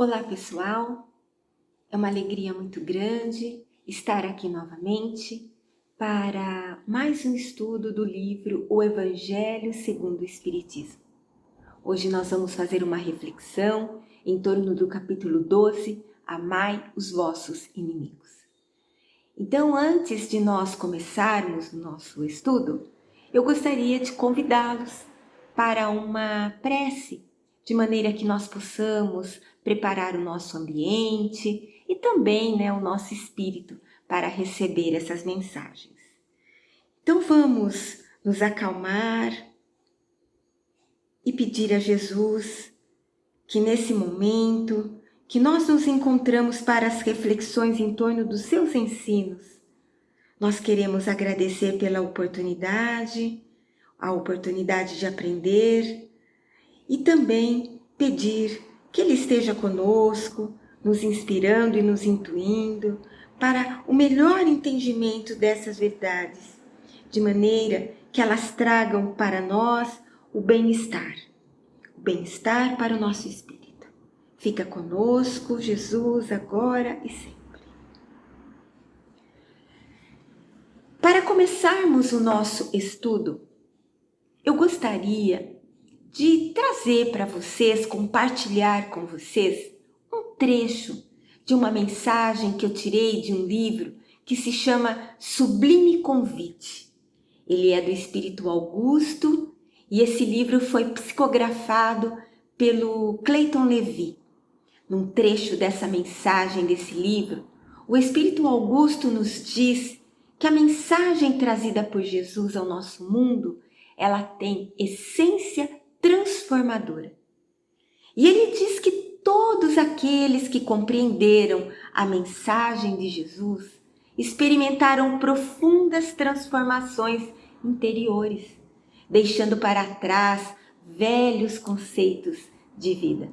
Olá pessoal, é uma alegria muito grande estar aqui novamente para mais um estudo do livro O Evangelho segundo o Espiritismo. Hoje nós vamos fazer uma reflexão em torno do capítulo 12, Amai os vossos inimigos. Então, antes de nós começarmos o nosso estudo, eu gostaria de convidá-los para uma prece, de maneira que nós possamos preparar o nosso ambiente e também o nosso espírito para receber essas mensagens. Então vamos nos acalmar e pedir a Jesus que nesse momento que nós nos encontramos para as reflexões em torno dos seus ensinos, nós queremos agradecer pela oportunidade, a oportunidade de aprender e também pedir que Ele esteja conosco, nos inspirando e nos intuindo para o melhor entendimento dessas verdades, de maneira que elas tragam para nós o bem-estar para o nosso espírito. Fica conosco, Jesus, agora e sempre. Para começarmos o nosso estudo, eu gostaria de trazer para vocês, compartilhar com vocês um trecho de uma mensagem que eu tirei de um livro que se chama Sublime Convite. Ele é do Espírito Augusto e esse livro foi psicografado pelo Clayton Levy. Num trecho dessa mensagem desse livro, o Espírito Augusto nos diz que a mensagem trazida por Jesus ao nosso mundo, ela tem essência transformadora. E ele diz que todos aqueles que compreenderam a mensagem de Jesus experimentaram profundas transformações interiores, deixando para trás velhos conceitos de vida.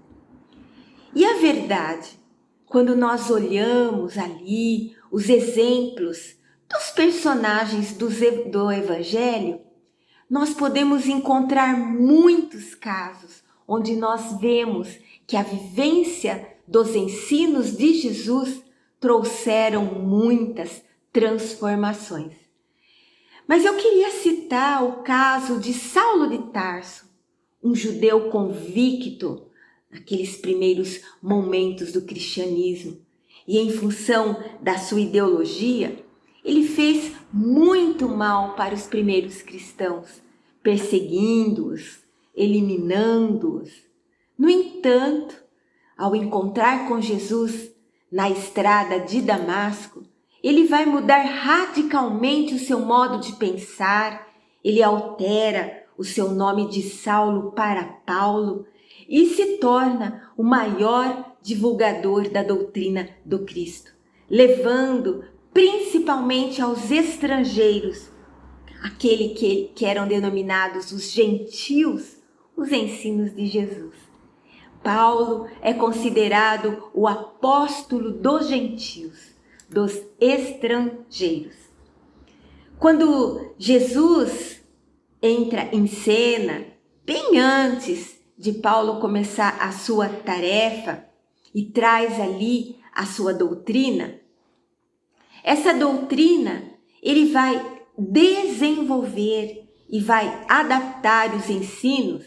E a verdade, quando nós olhamos ali os exemplos dos personagens do Evangelho, nós podemos encontrar muitos casos onde nós vemos que a vivência dos ensinos de Jesus trouxeram muitas transformações. Mas eu queria citar o caso de Saulo de Tarso, um judeu convicto naqueles primeiros momentos do cristianismo. E em função da sua ideologia, ele fez muito mal para os primeiros cristãos, perseguindo-os, eliminando-os. No entanto, ao encontrar com Jesus na estrada de Damasco, ele vai mudar radicalmente o seu modo de pensar, ele altera o seu nome de Saulo para Paulo e se torna o maior divulgador da doutrina do Cristo, levando principalmente aos estrangeiros, aquele que eram denominados os gentios, os ensinos de Jesus. Paulo é considerado o apóstolo dos gentios, dos estrangeiros. Quando Jesus entra em cena, bem antes de Paulo começar a sua tarefa e traz ali a sua doutrina, essa doutrina ele vai desenvolver e vai adaptar os ensinos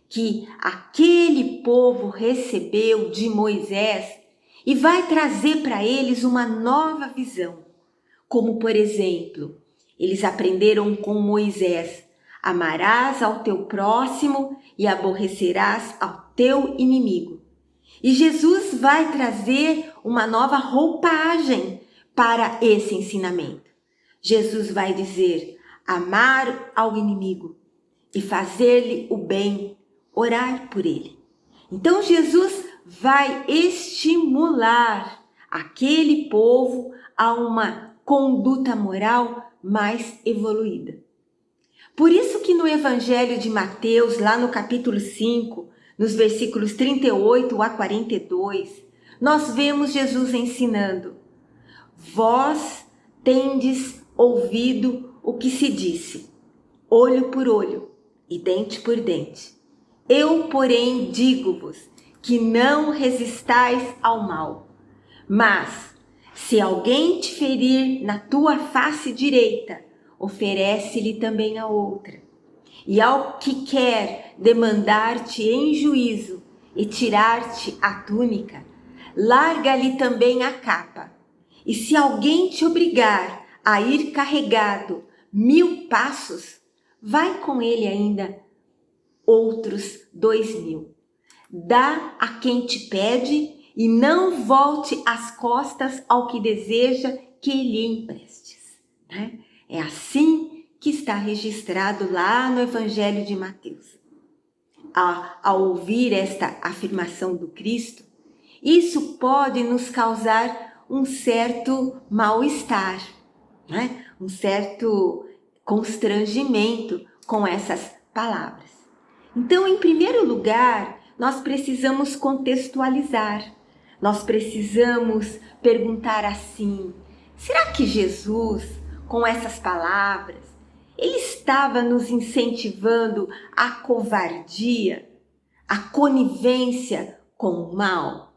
que aquele povo recebeu de Moisés e vai trazer para eles uma nova visão. Como, por exemplo, eles aprenderam com Moisés: amarás ao teu próximo e aborrecerás ao teu inimigo. E Jesus vai trazer uma nova roupagem para esse ensinamento. Jesus vai dizer: amar ao inimigo e fazer-lhe o bem, orar por ele. Então Jesus vai estimular aquele povo a uma conduta moral mais evoluída. Por isso que no Evangelho de Mateus, lá no capítulo 5, nos versículos 38 a 42, nós vemos Jesus ensinando: vós tendes ouvido o que se disse, olho por olho e dente por dente. Eu, porém, digo-vos que não resistais ao mal. Mas, se alguém te ferir na tua face direita, oferece-lhe também a outra. E ao que quer demandar-te em juízo e tirar-te a túnica, larga-lhe também a capa. E se alguém te obrigar a ir carregado 1000 passos, vai com ele ainda outros 2000. Dá a quem te pede e não volte as costas ao que deseja que lhe emprestes. Né? É assim que está registrado lá no Evangelho de Mateus. Ao ouvir esta afirmação do Cristo, isso pode nos causar um certo mal-estar, né? Um certo constrangimento com essas palavras. Então, em primeiro lugar, nós precisamos contextualizar. Nós precisamos perguntar assim: será que Jesus, com essas palavras, ele estava nos incentivando a covardia, a conivência com o mal?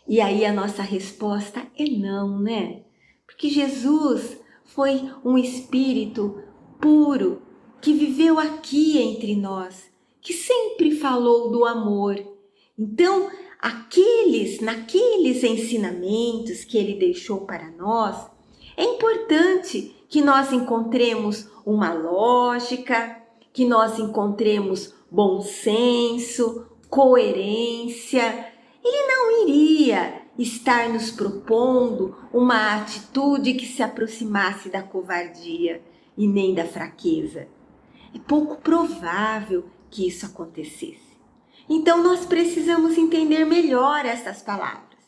E aí a nossa resposta é não, né? Porque Jesus foi um espírito puro que viveu aqui entre nós, que sempre falou do amor. Então, naqueles ensinamentos que ele deixou para nós, é importante que nós encontremos uma lógica, que nós encontremos bom senso, coerência. Ele não iria estar nos propondo uma atitude que se aproximasse da covardia e nem da fraqueza. É pouco provável que isso acontecesse. Então nós precisamos entender melhor essas palavras.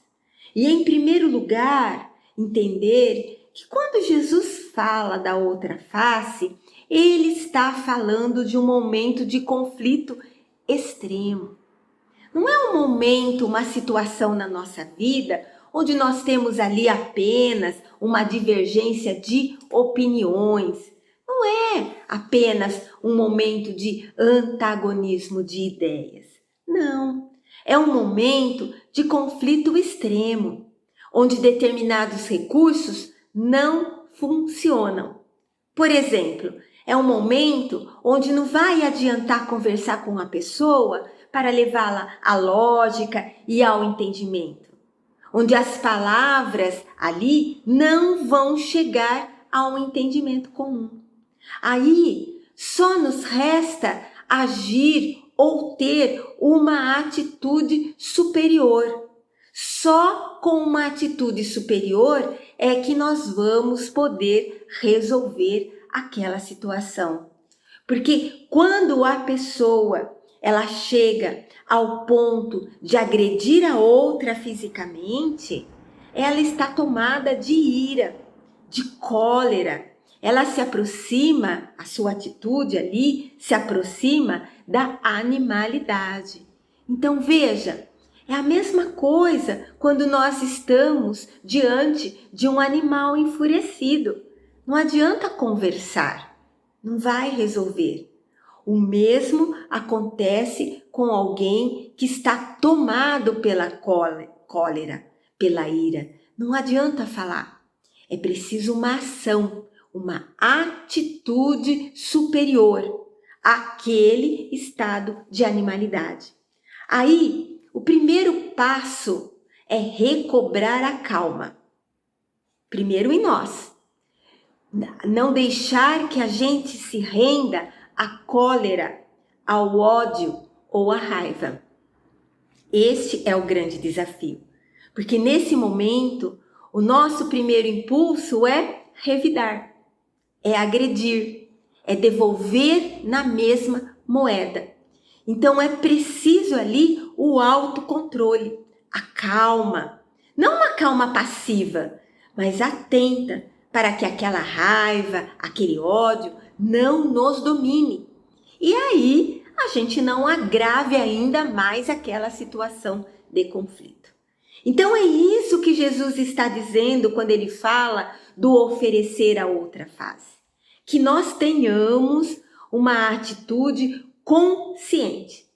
E em primeiro lugar, entender que quando Jesus fala da outra face, ele está falando de um momento de conflito extremo. Não é um momento, uma situação na nossa vida onde nós temos ali apenas uma divergência de opiniões. Não é apenas um momento de antagonismo de ideias. Não. É um momento de conflito extremo, onde determinados recursos não funcionam. Por exemplo, é um momento onde não vai adiantar conversar com uma pessoa para levá-la à lógica e ao entendimento, onde as palavras ali não vão chegar a um entendimento comum. Aí só nos resta agir ou ter uma atitude superior. Só com uma atitude superior é que nós vamos poder resolver aquela situação. Porque quando a pessoa ela chega ao ponto de agredir a outra fisicamente, ela está tomada de ira, de cólera. Ela se aproxima, a sua atitude ali se aproxima da animalidade. Então veja, é a mesma coisa quando nós estamos diante de um animal enfurecido. Não adianta conversar, não vai resolver. O mesmo acontece com alguém que está tomado pela cólera, pela ira. Não adianta falar. É preciso uma ação, uma atitude superior àquele estado de animalidade. Aí, o primeiro passo é recobrar a calma. Primeiro em nós. Não deixar que a gente se renda à cólera, ao ódio ou à raiva. Este é o grande desafio. Porque nesse momento, o nosso primeiro impulso é revidar, é agredir, é devolver na mesma moeda. Então é preciso ali o autocontrole, a calma. Não uma calma passiva, mas atenta para que aquela raiva, aquele ódio não nos domine. E aí a gente não agrave ainda mais aquela situação de conflito. Então é isso que Jesus está dizendo quando ele fala do oferecer a outra face. Que nós tenhamos uma atitude consciente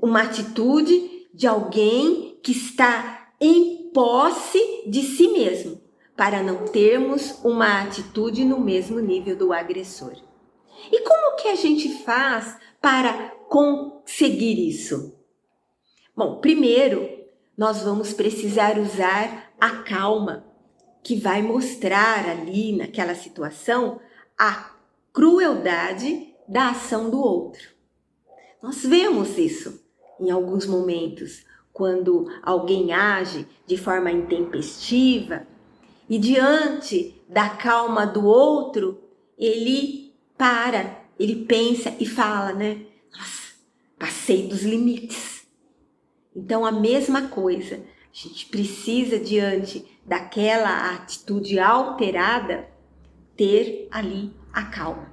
uma atitude de alguém que está em posse de si mesmo, para não termos uma atitude no mesmo nível do agressor. E como que a gente faz para conseguir isso? Bom, primeiro, nós vamos precisar usar a calma, que vai mostrar ali naquela situação a crueldade da ação do outro. Nós vemos isso em alguns momentos, quando alguém age de forma intempestiva e diante da calma do outro, ele para, ele pensa e fala, né? Nossa, passei dos limites. Então, a mesma coisa, a gente precisa, diante daquela atitude alterada, ter ali a calma.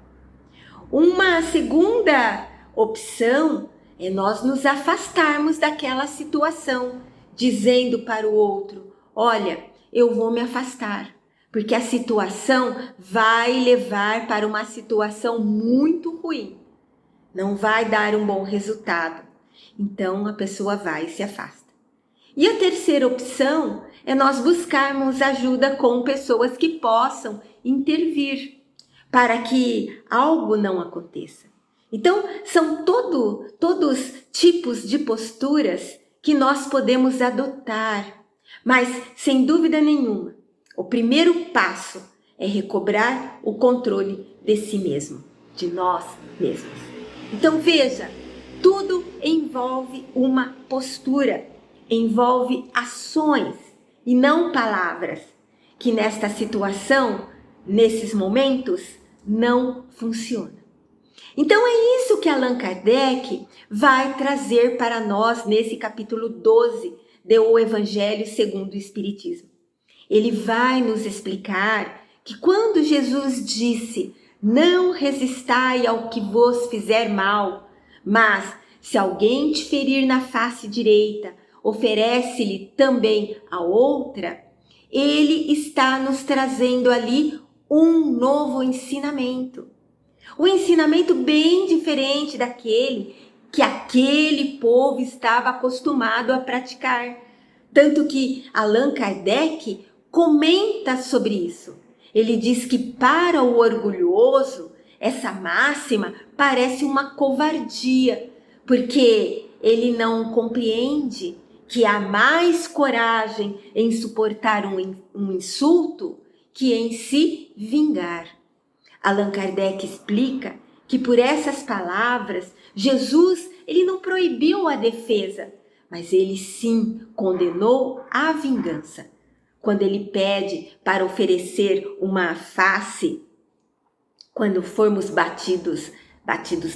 Uma segunda opção é nós nos afastarmos daquela situação, dizendo para o outro: olha, eu vou me afastar, porque a situação vai levar para uma situação muito ruim, não vai dar um bom resultado. Então a pessoa vai e se afasta. E a terceira opção é nós buscarmos ajuda com pessoas que possam intervir para que algo não aconteça. Então, são todos tipos de posturas que nós podemos adotar, mas, sem dúvida nenhuma, o primeiro passo é recobrar o controle de si mesmo, de nós mesmos. Então, veja, tudo envolve uma postura, envolve ações e não palavras, que nesta situação, nesses momentos, não funciona. Então é isso que Allan Kardec vai trazer para nós nesse capítulo 12 do Evangelho segundo o Espiritismo. Ele vai nos explicar que quando Jesus disse: não resistai ao que vos fizer mal, mas se alguém te ferir na face direita, oferece-lhe também a outra, ele está nos trazendo ali um novo ensinamento. Um ensinamento bem diferente daquele que aquele povo estava acostumado a praticar. Tanto que Allan Kardec comenta sobre isso. Ele diz que para o orgulhoso, essa máxima parece uma covardia, porque ele não compreende que há mais coragem em suportar um insulto que em se vingar. Allan Kardec explica que por essas palavras, Jesus ele não proibiu a defesa, mas ele sim condenou a vingança. Quando ele pede para oferecer uma face, quando formos batidos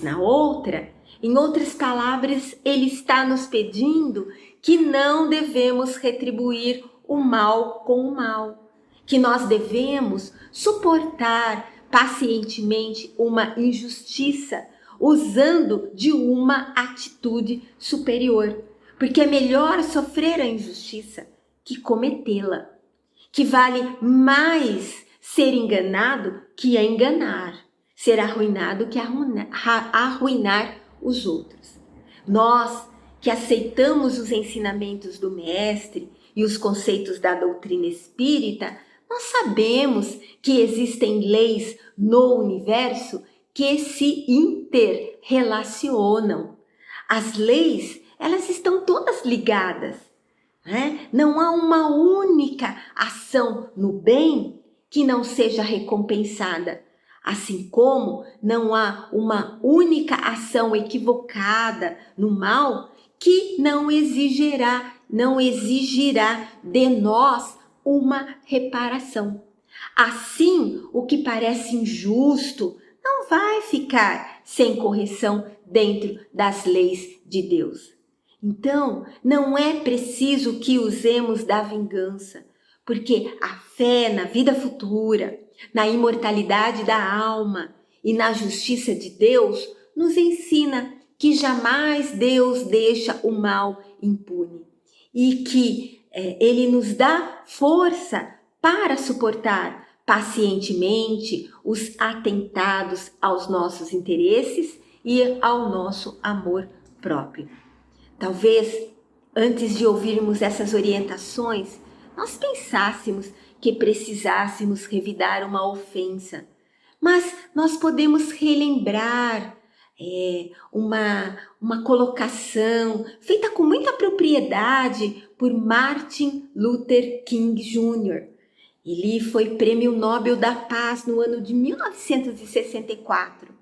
na outra, em outras palavras, ele está nos pedindo que não devemos retribuir o mal com o mal, que nós devemos suportar pacientemente uma injustiça, usando de uma atitude superior, porque é melhor sofrer a injustiça que cometê-la, que vale mais ser enganado que enganar, ser arruinado que arruinar os outros. Nós que aceitamos os ensinamentos do Mestre e os conceitos da doutrina espírita, nós sabemos que existem leis no universo que se interrelacionam. As leis, elas estão todas ligadas, né? Não há uma única ação no bem que não seja recompensada, assim como não há uma única ação equivocada no mal que não exigirá de nós uma reparação. Assim, o que parece injusto não vai ficar sem correção dentro das leis de Deus. Então, não é preciso que usemos da vingança, porque a fé na vida futura, na imortalidade da alma e na justiça de Deus nos ensina que jamais Deus deixa o mal impune e que Ele nos dá força para suportar pacientemente os atentados aos nossos interesses e ao nosso amor próprio. Talvez, antes de ouvirmos essas orientações, nós pensássemos que precisássemos revidar uma ofensa, mas nós podemos relembrar uma colocação feita com muita propriedade por Martin Luther King Jr. Ele foi Prêmio Nobel da Paz no ano de 1964.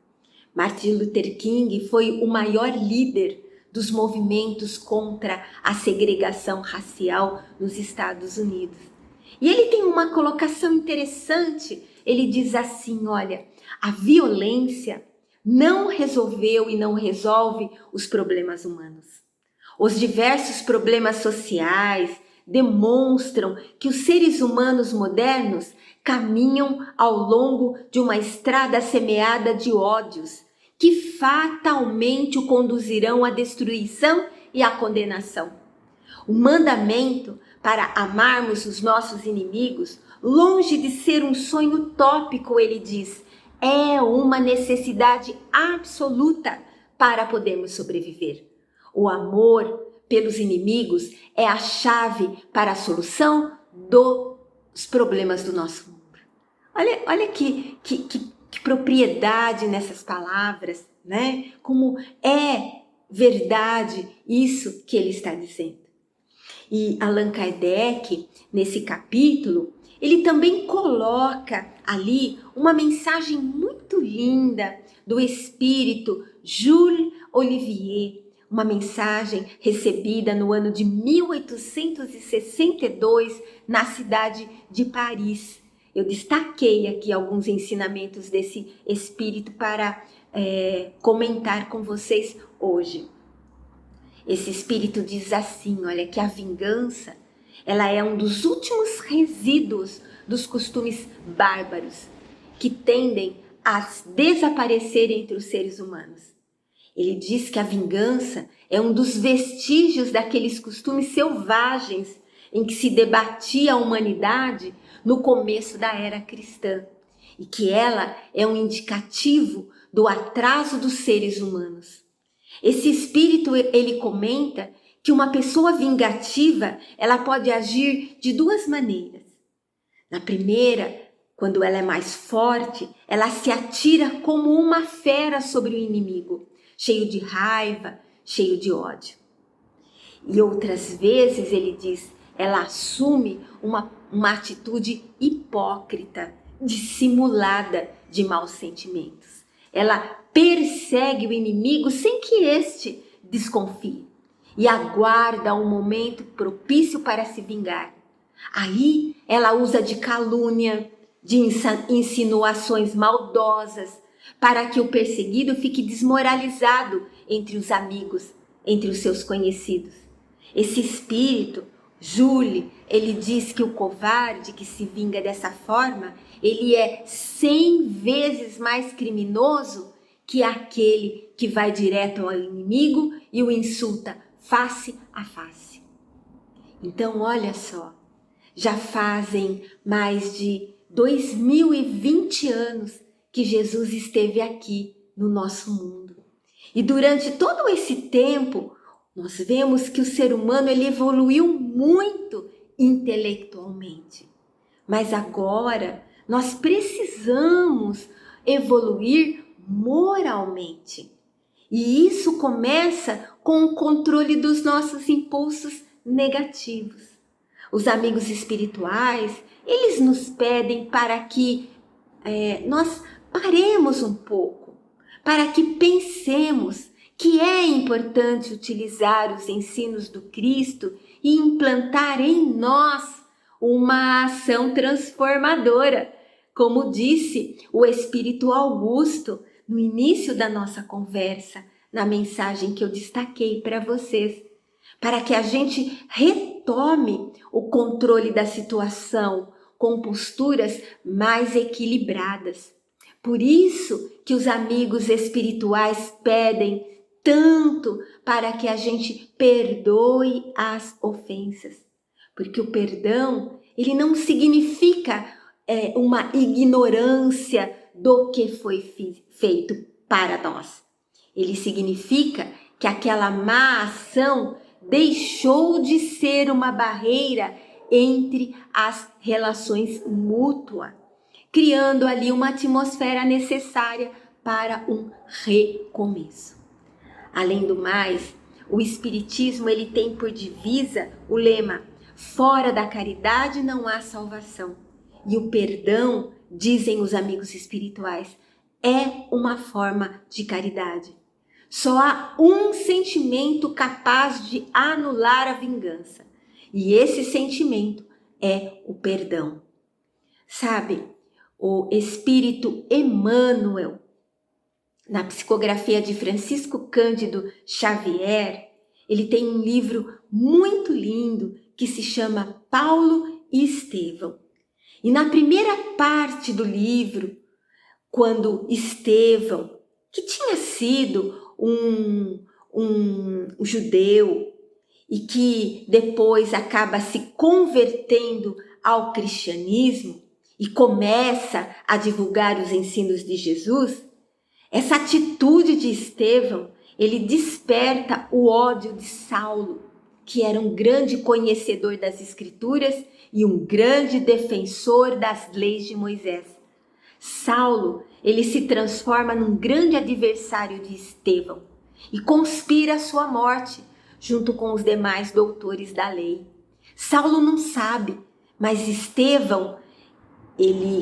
Martin Luther King foi o maior líder dos movimentos contra a segregação racial nos Estados Unidos. E ele tem uma colocação interessante. Ele diz assim, olha, a violência não resolveu e não resolve os problemas humanos. Os diversos problemas sociais demonstram que os seres humanos modernos caminham ao longo de uma estrada semeada de ódios que fatalmente o conduzirão à destruição e à condenação. O mandamento para amarmos os nossos inimigos, longe de ser um sonho utópico, ele diz, é uma necessidade absoluta para podermos sobreviver. O amor pelos inimigos é a chave para a solução dos problemas do nosso mundo. Olha que propriedade nessas palavras, né? Como é verdade isso que ele está dizendo. E Allan Kardec, nesse capítulo, ele também coloca ali uma mensagem muito linda do espírito Jules Olivier, uma mensagem recebida no ano de 1862 na cidade de Paris. Eu destaquei aqui alguns ensinamentos desse espírito para comentar com vocês hoje. Esse espírito diz assim, olha, que a vingança, ela é um dos últimos resíduos dos costumes bárbaros que tendem a desaparecer entre os seres humanos. Ele diz que a vingança é um dos vestígios daqueles costumes selvagens em que se debatia a humanidade no começo da era cristã, e que ela é um indicativo do atraso dos seres humanos. Esse espírito, ele comenta que uma pessoa vingativa, ela pode agir de duas maneiras. Na primeira, quando ela é mais forte, ela se atira como uma fera sobre o inimigo, cheio de raiva, cheio de ódio. E outras vezes, ele diz, ela assume uma atitude hipócrita, dissimulada de maus sentimentos. Ela persegue o inimigo sem que este desconfie e aguarda um momento propício para se vingar. Aí ela usa de calúnia, de insinuações maldosas, para que o perseguido fique desmoralizado entre os amigos, entre os seus conhecidos. Esse espírito, Jules, ele diz que o covarde que se vinga dessa forma, ele é 100 vezes mais criminoso que aquele que vai direto ao inimigo e o insulta face a face. Então, olha só, já fazem mais de 2020 anos que Jesus esteve aqui no nosso mundo. E durante todo esse tempo, nós vemos que o ser humano ele evoluiu muito intelectualmente. Mas agora nós precisamos evoluir moralmente. E isso começa com o controle dos nossos impulsos negativos. Os amigos espirituais, eles nos pedem para que nós paremos um pouco, para que pensemos que é importante utilizar os ensinos do Cristo e implantar em nós uma ação transformadora, como disse o Espírito Augusto no início da nossa conversa, na mensagem que eu destaquei para vocês, para que a gente retome o controle da situação com posturas mais equilibradas. Por isso que os amigos espirituais pedem tanto para que a gente perdoe as ofensas. Porque o perdão, ele não significa uma ignorância do que foi feito para nós. Ele significa que aquela má ação deixou de ser uma barreira entre as relações mútuas, criando ali uma atmosfera necessária para um recomeço. Além do mais, o Espiritismo ele tem por divisa o lema: fora da caridade não há salvação. E o perdão, dizem os amigos espirituais, é uma forma de caridade. Só há um sentimento capaz de anular a vingança. E esse sentimento é o perdão. Sabe, o Espírito Emmanuel, na psicografia de Francisco Cândido Xavier, ele tem um livro muito lindo que se chama Paulo e Estevão. E na primeira parte do livro, quando Estevão, que tinha sido um judeu e que depois acaba se convertendo ao cristianismo e começa a divulgar os ensinos de Jesus, essa atitude de Estevão, ele desperta o ódio de Saulo, que era um grande conhecedor das Escrituras e um grande defensor das leis de Moisés. Saulo, ele se transforma num grande adversário de Estevão e conspira a sua morte, junto com os demais doutores da lei. Saulo não sabe, mas Estevão,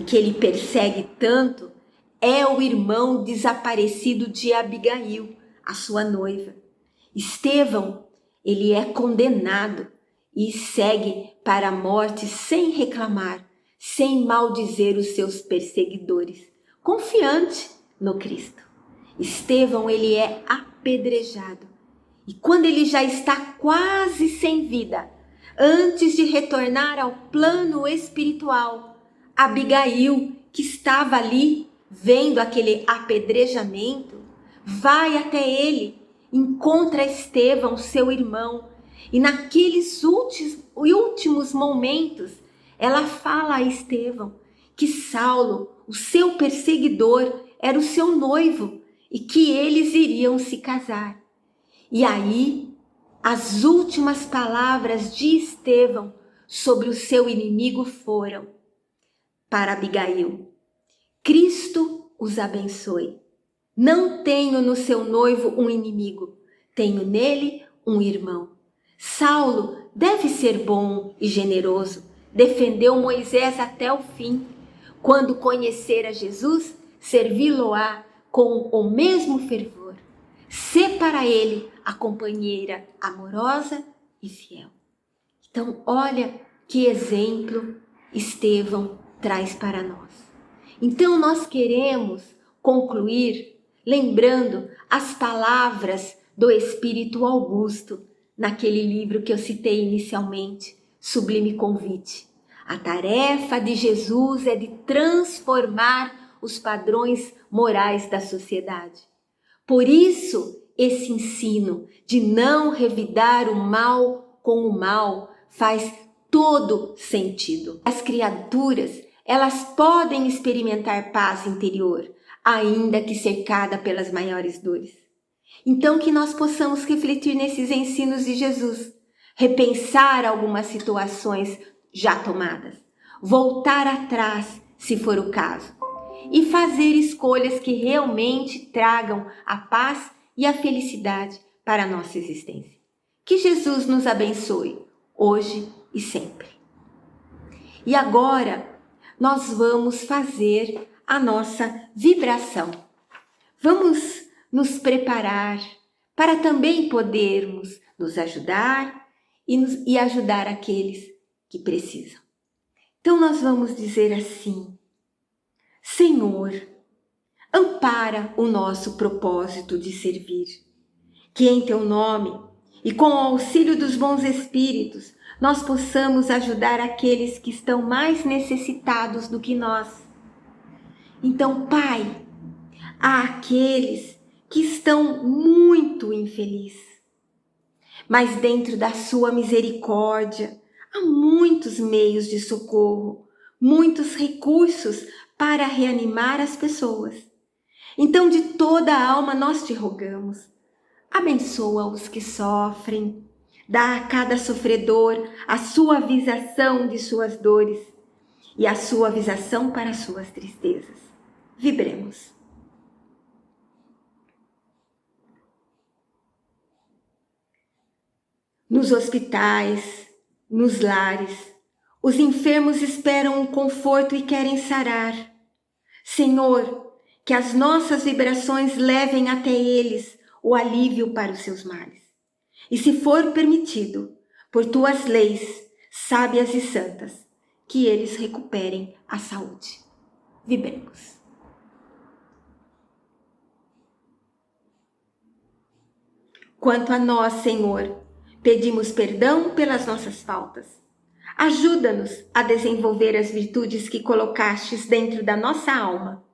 que ele persegue tanto, é o irmão desaparecido de Abigail, a sua noiva. Estevão, ele é condenado e segue para a morte sem reclamar, sem maldizer os seus perseguidores, confiante no Cristo. Estevão, ele é apedrejado. E quando ele já está quase sem vida, antes de retornar ao plano espiritual, Abigail, que estava ali, vendo aquele apedrejamento, vai até ele, encontra Estevão, seu irmão, e naqueles últimos momentos, ela fala a Estevão que Saulo, o seu perseguidor, era o seu noivo e que eles iriam se casar. E aí, as últimas palavras de Estevão sobre o seu inimigo foram para Abigail: Cristo os abençoe. Não tenho no seu noivo um inimigo, tenho nele um irmão. Saulo deve ser bom e generoso, defendeu Moisés até o fim. Quando conhecer a Jesus, servi-lo-á com o mesmo fervor. Sê para ele a companheira amorosa e fiel. Então, olha que exemplo Estevão traz para nós. Então, nós queremos concluir lembrando as palavras do Espírito Augusto, naquele livro que eu citei inicialmente, Sublime Convite. A tarefa de Jesus é de transformar os padrões morais da sociedade. Por isso, esse ensino de não revidar o mal com o mal faz todo sentido. As criaturas, elas podem experimentar paz interior, ainda que cercada pelas maiores dores. Então, que nós possamos refletir nesses ensinos de Jesus, repensar algumas situações já tomadas, voltar atrás, se for o caso, e fazer escolhas que realmente tragam a paz e a felicidade para a nossa existência. Que Jesus nos abençoe, hoje e sempre. E agora, nós vamos fazer a nossa vibração. Vamos nos preparar para também podermos nos ajudar e ajudar aqueles que precisam. Então nós vamos dizer assim: Senhor, ampara o nosso propósito de servir, que em teu nome e com o auxílio dos bons espíritos nós possamos ajudar aqueles que estão mais necessitados do que nós. Então, Pai, há aqueles que estão muito infelizes, mas dentro da sua misericórdia há muitos meios de socorro, muitos recursos para reanimar as pessoas. Então, de toda a alma nós te rogamos, Abençoa os que sofrem. Dá a cada sofredor a suavização de suas dores e a suavização para suas tristezas. Vibremos. Nos hospitais, nos lares, os enfermos esperam um conforto e querem sarar. Senhor, que as nossas vibrações levem até eles o alívio para os seus males. E se for permitido, por tuas leis, sábias e santas, que eles recuperem a saúde. Vibremos. Quanto a nós, Senhor, pedimos perdão pelas nossas faltas. Ajuda-nos a desenvolver as virtudes que colocastes dentro da nossa alma.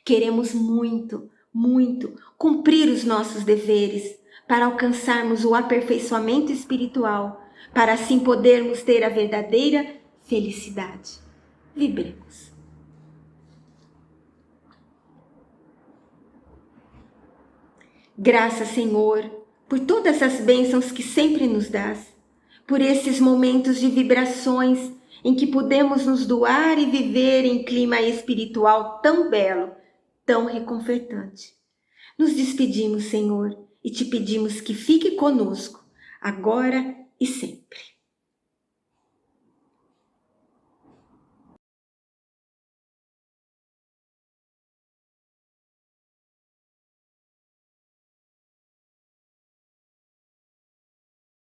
Queremos muito, muito cumprir os nossos deveres para alcançarmos o aperfeiçoamento espiritual, para assim podermos ter a verdadeira felicidade. Vibremos. Graças, Senhor, por todas as bênçãos que sempre nos dás, por esses momentos de vibrações em que podemos nos doar e viver em clima espiritual tão belo, tão reconfortante. Nos despedimos, Senhor, e te pedimos que fique conosco, agora e sempre.